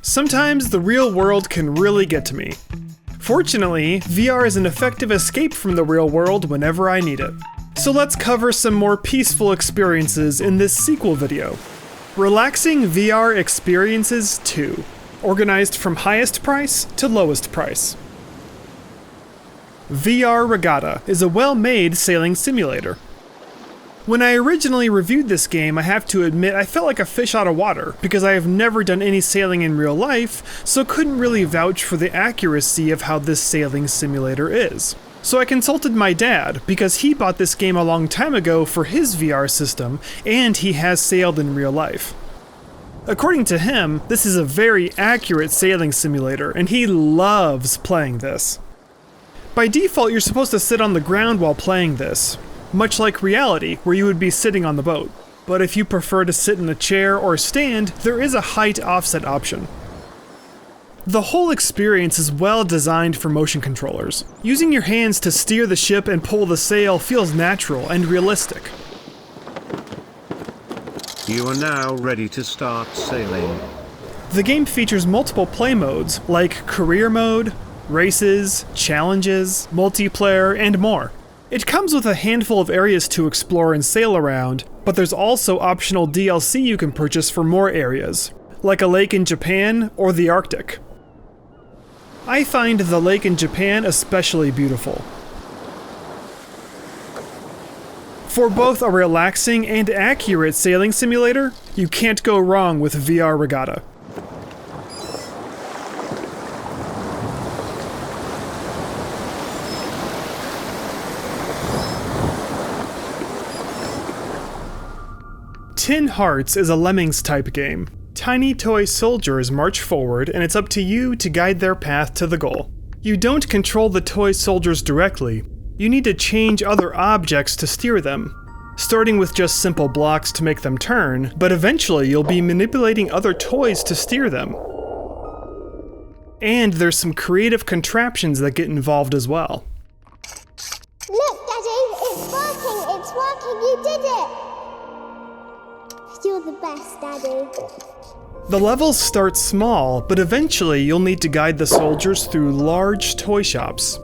Sometimes the real world can really get to me. Fortunately, VR is an effective escape from the real world whenever I need it. So let's cover some more peaceful experiences in this sequel video. Relaxing VR Experiences 2, organized from highest price to lowest price. VR Regatta is a well-made sailing simulator. When I originally reviewed this game, I have to admit I felt like a fish out of water, because I have never done any sailing in real life, so couldn't really vouch for the accuracy of how this sailing simulator is. So I consulted my dad, because he bought this game a long time ago for his VR system, and he has sailed in real life. According to him, this is a very accurate sailing simulator, and he loves playing this. By default, you're supposed to sit on the ground while playing this, much like reality, where you would be sitting on the boat. But if you prefer to sit in a chair or stand, there is a height offset option. The whole experience is well designed for motion controllers. Using your hands to steer the ship and pull the sail feels natural and realistic. You are now ready to start sailing. The game features multiple play modes, like career mode, races, challenges, multiplayer, and more. It comes with a handful of areas to explore and sail around, but there's also optional DLC you can purchase for more areas, like a lake in Japan or the Arctic. I find the lake in Japan especially beautiful. For both a relaxing and accurate sailing simulator, you can't go wrong with VR Regatta. Tin Hearts is a Lemmings type game. Tiny toy soldiers march forward, and it's up to you to guide their path to the goal. You don't control the toy soldiers directly. You need to change other objects to steer them, starting with just simple blocks to make them turn, but eventually you'll be manipulating other toys to steer them. And there's some creative contraptions that get involved as well. Look, Daddy, it's working, you did it! You're the best, Daddy. The levels start small, but eventually you'll need to guide the soldiers through large toy shops.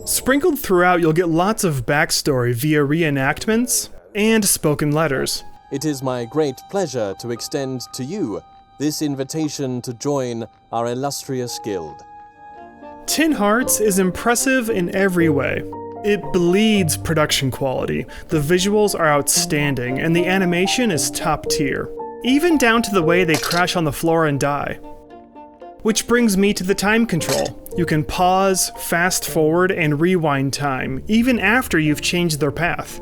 Sprinkled throughout, you'll get lots of backstory via reenactments and spoken letters. It is my great pleasure to extend to you this invitation to join our illustrious guild. Tin Hearts is impressive in every way. It bleeds production quality, the visuals are outstanding, and the animation is top tier. Even down to the way they crash on the floor and die. Which brings me to the time control. You can pause, fast forward, and rewind time, even after you've changed their path.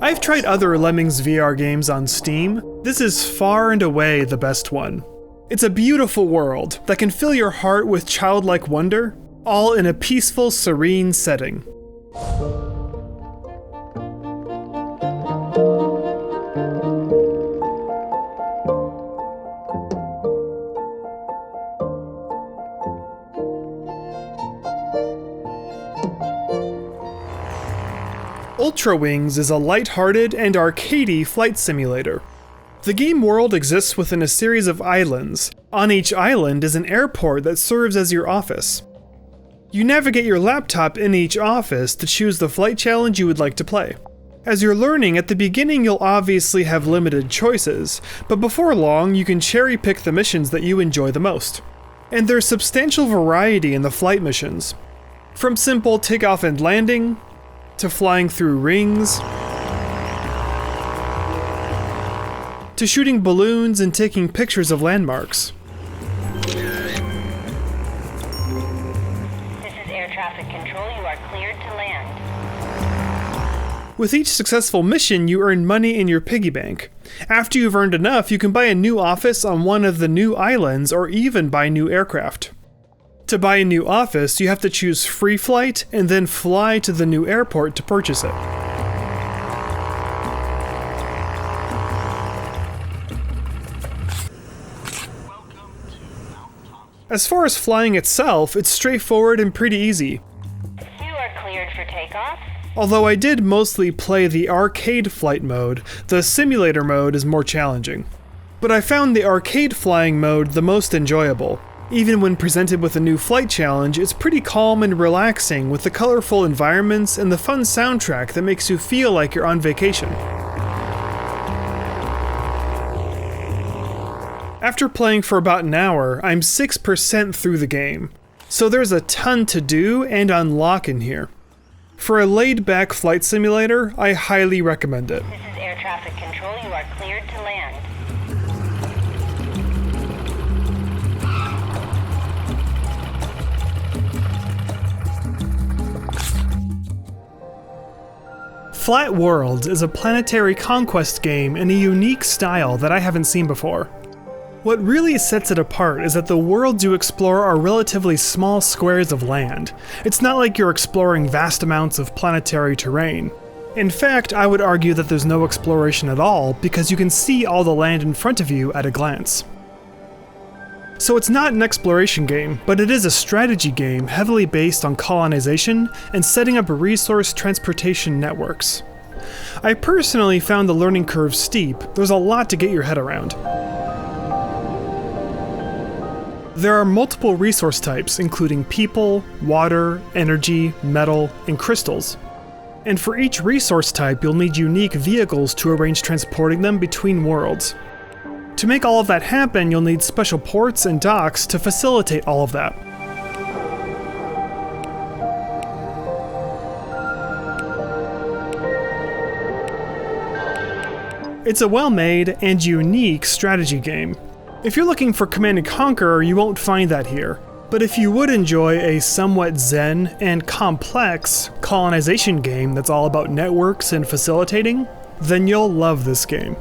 I've tried other Lemmings VR games on Steam. This is far and away the best one. It's a beautiful world that can fill your heart with childlike wonder, all in a peaceful, serene setting. Ultrawings is a light-hearted and arcadey flight simulator. The game world exists within a series of islands. On each island is an airport that serves as your office. You navigate your laptop in each office to choose the flight challenge you would like to play. As you're learning, at the beginning you'll obviously have limited choices, but before long you can cherry-pick the missions that you enjoy the most. And there's substantial variety in the flight missions. From simple takeoff and landing, to flying through rings, to shooting balloons and taking pictures of landmarks. This is air traffic control. You are cleared to land. With each successful mission, you earn money in your piggy bank. After you've earned enough, you can buy a new office on one of the new islands or even buy new aircraft. To buy a new office, you have to choose free flight and then fly to the new airport to purchase it. As far as flying itself, it's straightforward and pretty easy. You are cleared for takeoff. Although I did mostly play the arcade flight mode, the simulator mode is more challenging. But I found the arcade flying mode the most enjoyable. Even when presented with a new flight challenge, it's pretty calm and relaxing with the colorful environments and the fun soundtrack that makes you feel like you're on vacation. After playing for about an hour, I'm 6% through the game, so there's a ton to do and unlock in here. For a laid-back flight simulator, I highly recommend it. This is air traffic control. You are cleared to land. Flat Worlds is a planetary conquest game in a unique style that I haven't seen before. What really sets it apart is that the worlds you explore are relatively small squares of land. It's not like you're exploring vast amounts of planetary terrain. In fact, I would argue that there's no exploration at all because you can see all the land in front of you at a glance. So it's not an exploration game, but it is a strategy game heavily based on colonization and setting up resource transportation networks. I personally found the learning curve steep. There's a lot to get your head around. There are multiple resource types, including people, water, energy, metal, and crystals. And for each resource type, you'll need unique vehicles to arrange transporting them between worlds. To make all of that happen, you'll need special ports and docks to facilitate all of that. It's a well-made and unique strategy game. If you're looking for Command & Conquer, you won't find that here. But if you would enjoy a somewhat zen and complex colonization game that's all about networks and facilitating, then you'll love this game.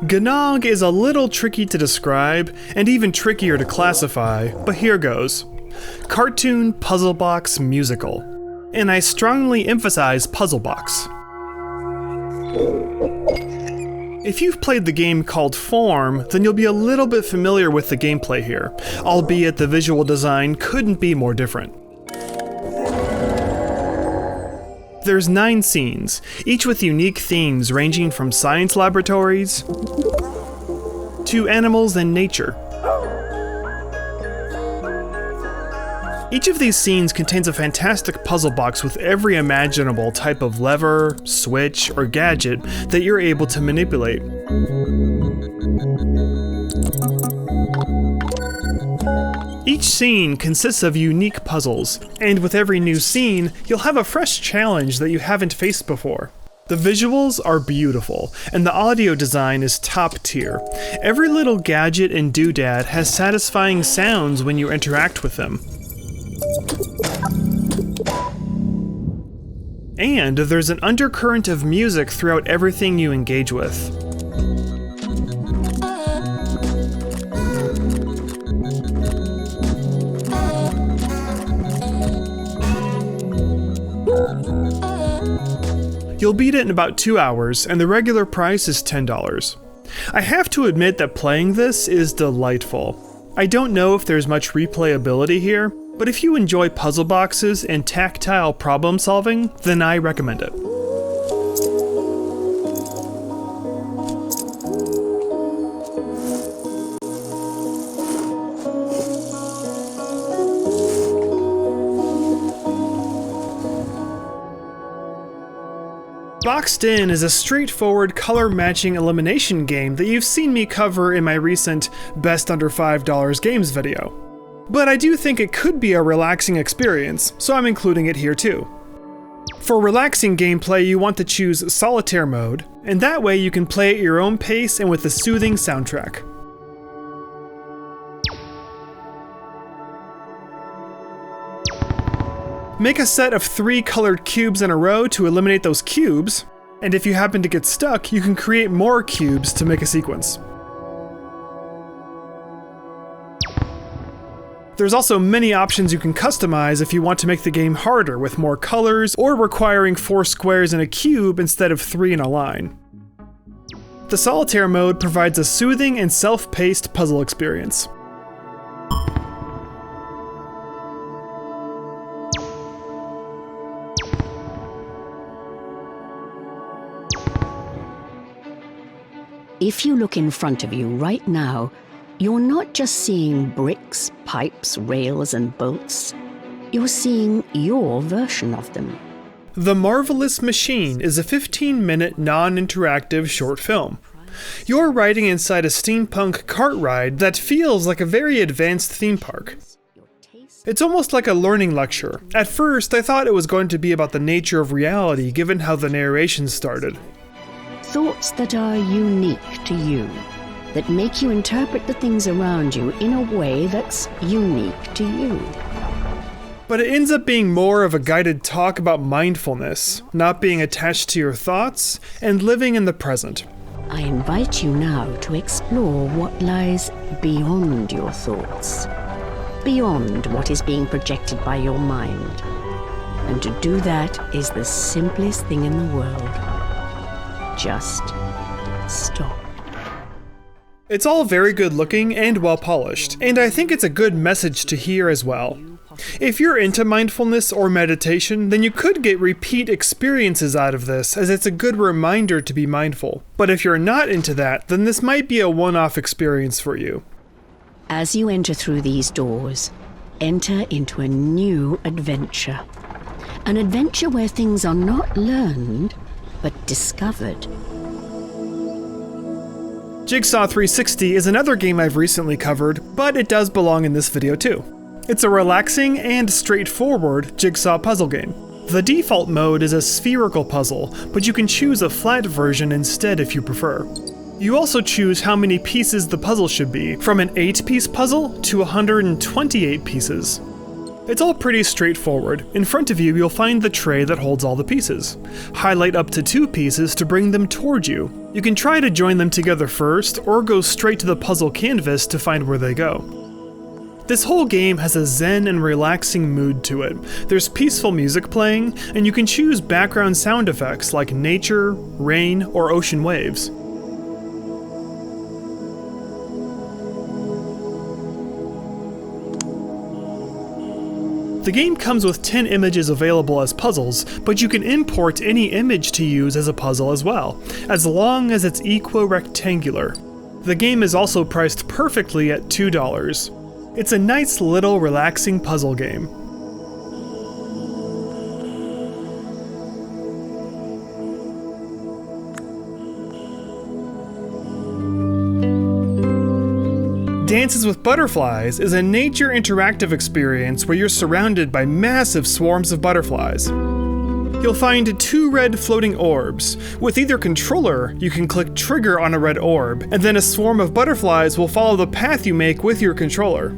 GNOG is a little tricky to describe, and even trickier to classify, but here goes. Cartoon Puzzle Box Musical. And I strongly emphasize Puzzle Box. If you've played the game called Form, then you'll be a little bit familiar with the gameplay here, albeit the visual design couldn't be more different. There's 9 scenes, each with unique themes ranging from science laboratories to animals and nature. Each of these scenes contains a fantastic puzzle box with every imaginable type of lever, switch, or gadget that you're able to manipulate. Each scene consists of unique puzzles, and with every new scene, you'll have a fresh challenge that you haven't faced before. The visuals are beautiful, and the audio design is top tier. Every little gadget and doodad has satisfying sounds when you interact with them. And there's an undercurrent of music throughout everything you engage with. You'll beat it in about 2 hours, and the regular price is $10. I have to admit that playing this is delightful. I don't know if there's much replayability here, but if you enjoy puzzle boxes and tactile problem solving, then I recommend it. Boxed In is a straightforward color-matching elimination game that you've seen me cover in my recent Best Under $5 Games video. But I do think it could be a relaxing experience, so I'm including it here too. For relaxing gameplay, you want to choose Solitaire mode, and that way you can play at your own pace and with a soothing soundtrack. Make a set of 3 colored cubes in a row to eliminate those cubes, and if you happen to get stuck, you can create more cubes to make a sequence. There's also many options you can customize if you want to make the game harder with more colors or requiring 4 squares in a cube instead of 3 in a line. The solitaire mode provides a soothing and self-paced puzzle experience. If you look in front of you right now, you're not just seeing bricks, pipes, rails, and bolts. You're seeing your version of them. The Marvellous Machine is a 15-minute non-interactive short film. You're riding inside a steampunk cart ride that feels like a very advanced theme park. It's almost like a learning lecture. At first, I thought it was going to be about the nature of reality given how the narration started. Thoughts that are unique to you, that make you interpret the things around you in a way that's unique to you. But it ends up being more of a guided talk about mindfulness, not being attached to your thoughts, and living in the present. I invite you now to explore what lies beyond your thoughts, beyond what is being projected by your mind. And to do that is the simplest thing in the world. Just stop. It's all very good looking and well polished, and I think it's a good message to hear as well. If you're into mindfulness or meditation, then you could get repeat experiences out of this, as it's a good reminder to be mindful. But if you're not into that, then this might be a one-off experience for you. As you enter through these doors, enter into a new adventure. An adventure where things are not learned, but discovered. Jigsaw 360 is another game I've recently covered, but it does belong in this video too. It's a relaxing and straightforward jigsaw puzzle game. The default mode is a spherical puzzle, but you can choose a flat version instead if you prefer. You also choose how many pieces the puzzle should be, from an 8-piece puzzle to 128 pieces. It's all pretty straightforward. In front of you, you'll find the tray that holds all the pieces. Highlight up to 2 pieces to bring them toward you. You can try to join them together first, or go straight to the puzzle canvas to find where they go. This whole game has a zen and relaxing mood to it. There's peaceful music playing, and you can choose background sound effects like nature, rain, or ocean waves. The game comes with 10 images available as puzzles, but you can import any image to use as a puzzle as well, as long as it's equirectangular. The game is also priced perfectly at $2. It's a nice little relaxing puzzle game. Dances with Butterflies is a nature interactive experience where you're surrounded by massive swarms of butterflies. You'll find 2 red floating orbs. With either controller, you can click trigger on a red orb, and then a swarm of butterflies will follow the path you make with your controller.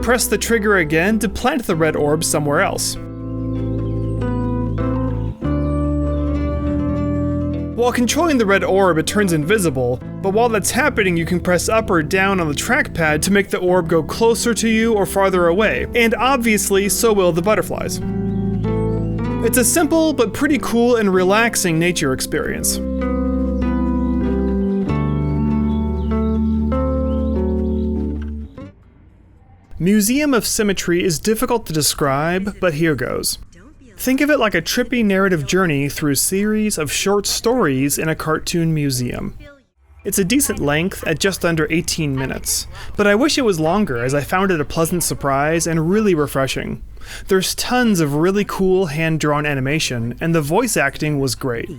Press the trigger again to plant the red orb somewhere else. While controlling the red orb, it turns invisible, but while that's happening, you can press up or down on the trackpad to make the orb go closer to you or farther away, and obviously, so will the butterflies. It's a simple but pretty cool and relaxing nature experience. Museum of Symmetry is difficult to describe, but here goes. Think of it like a trippy narrative journey through a series of short stories in a cartoon museum. It's a decent length at just under 18 minutes, but I wish it was longer as I found it a pleasant surprise and really refreshing. There's tons of really cool hand-drawn animation, and the voice acting was great.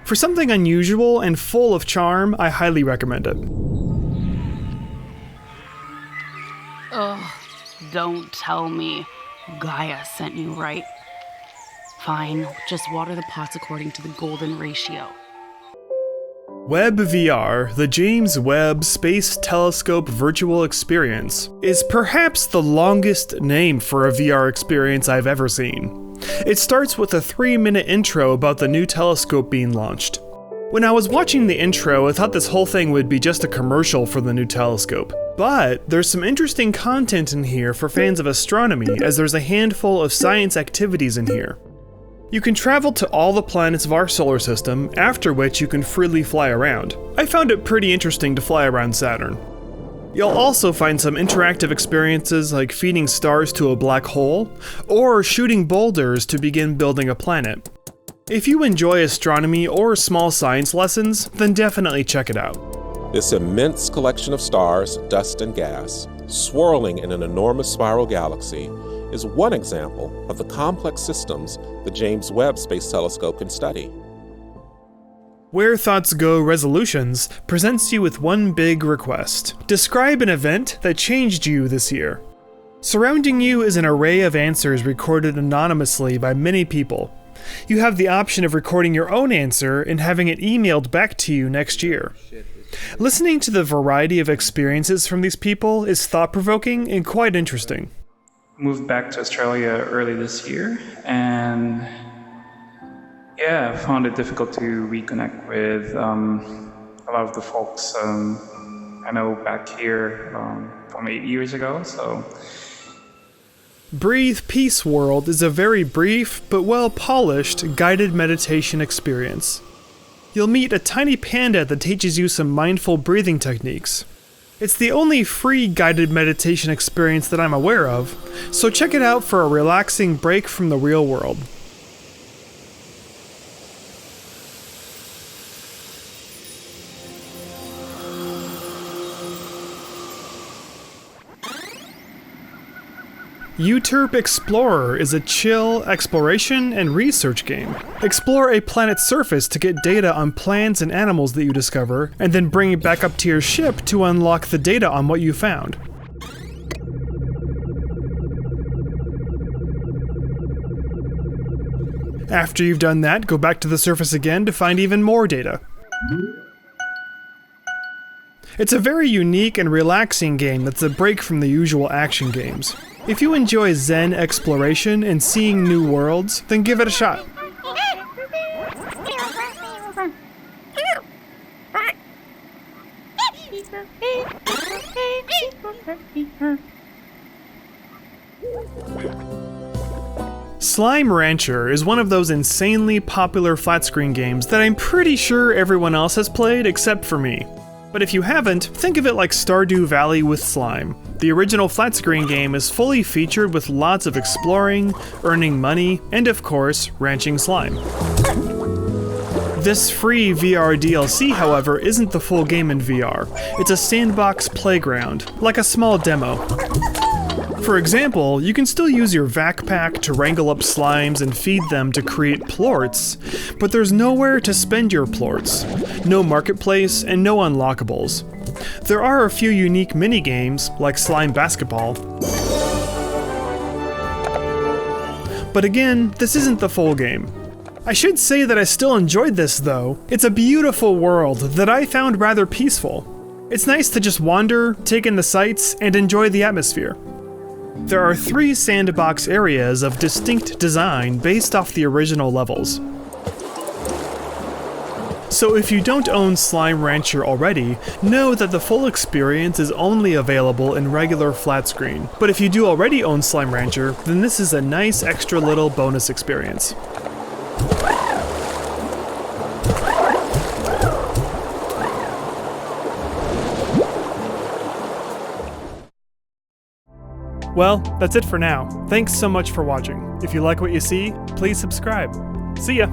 For something unusual and full of charm, I highly recommend it. Ugh, don't tell me Gaia sent you, right? Fine, just water the pots according to the golden ratio. WebbVR, the James Webb Space Telescope Virtual Experience, is perhaps the longest name for a VR experience I've ever seen. It starts with a 3-minute intro about the new telescope being launched. When I was watching the intro, I thought this whole thing would be just a commercial for the new telescope. But there's some interesting content in here for fans of astronomy, as there's a handful of science activities in here. You can travel to all the planets of our solar system, after which you can freely fly around. I found it pretty interesting to fly around Saturn. You'll also find some interactive experiences like feeding stars to a black hole, or shooting boulders to begin building a planet. If you enjoy astronomy or small science lessons, then definitely check it out. This immense collection of stars, dust, and gas, swirling in an enormous spiral galaxy, is one example of the complex systems the James Webb Space Telescope can study. Where Thoughts Go Resolutions presents you with one big request. Describe an event that changed you this year. Surrounding you is an array of answers recorded anonymously by many people. You have the option of recording your own answer and having it emailed back to you next year. Listening to the variety of experiences from these people is thought-provoking and quite interesting. Moved back to Australia early this year, and I found it difficult to reconnect with a lot of the folks I know back here from 8 years ago. So, Breathe Peace World is a very brief but well-polished guided meditation experience. You'll meet a tiny panda that teaches you some mindful breathing techniques. It's the only free guided meditation experience that I'm aware of, so check it out for a relaxing break from the real world. Euterpe Explorer is a chill exploration and research game. Explore a planet's surface to get data on plants and animals that you discover, and then bring it back up to your ship to unlock the data on what you found. After you've done that, go back to the surface again to find even more data. It's a very unique and relaxing game that's a break from the usual action games. If you enjoy Zen exploration and seeing new worlds, then give it a shot. Slime Rancher is one of those insanely popular flat-screen games that I'm pretty sure everyone else has played except for me. But if you haven't, think of it like Stardew Valley with slime. The original flat-screen game is fully featured with lots of exploring, earning money, and of course, ranching slime. This free VR DLC, however, isn't the full game in VR. It's a sandbox playground, like a small demo. For example, you can still use your vac pack to wrangle up slimes and feed them to create plorts, but there's nowhere to spend your plorts, no marketplace, and no unlockables. There are a few unique mini-games, like slime basketball. But again, this isn't the full game. I should say that I still enjoyed this though. It's a beautiful world that I found rather peaceful. It's nice to just wander, take in the sights, and enjoy the atmosphere. There are 3 sandbox areas of distinct design based off the original levels. So if you don't own Slime Rancher already, know that the full experience is only available in regular flat screen. But if you do already own Slime Rancher, then this is a nice extra little bonus experience. Well, that's it for now. Thanks so much for watching. If you like what you see, please subscribe. See ya!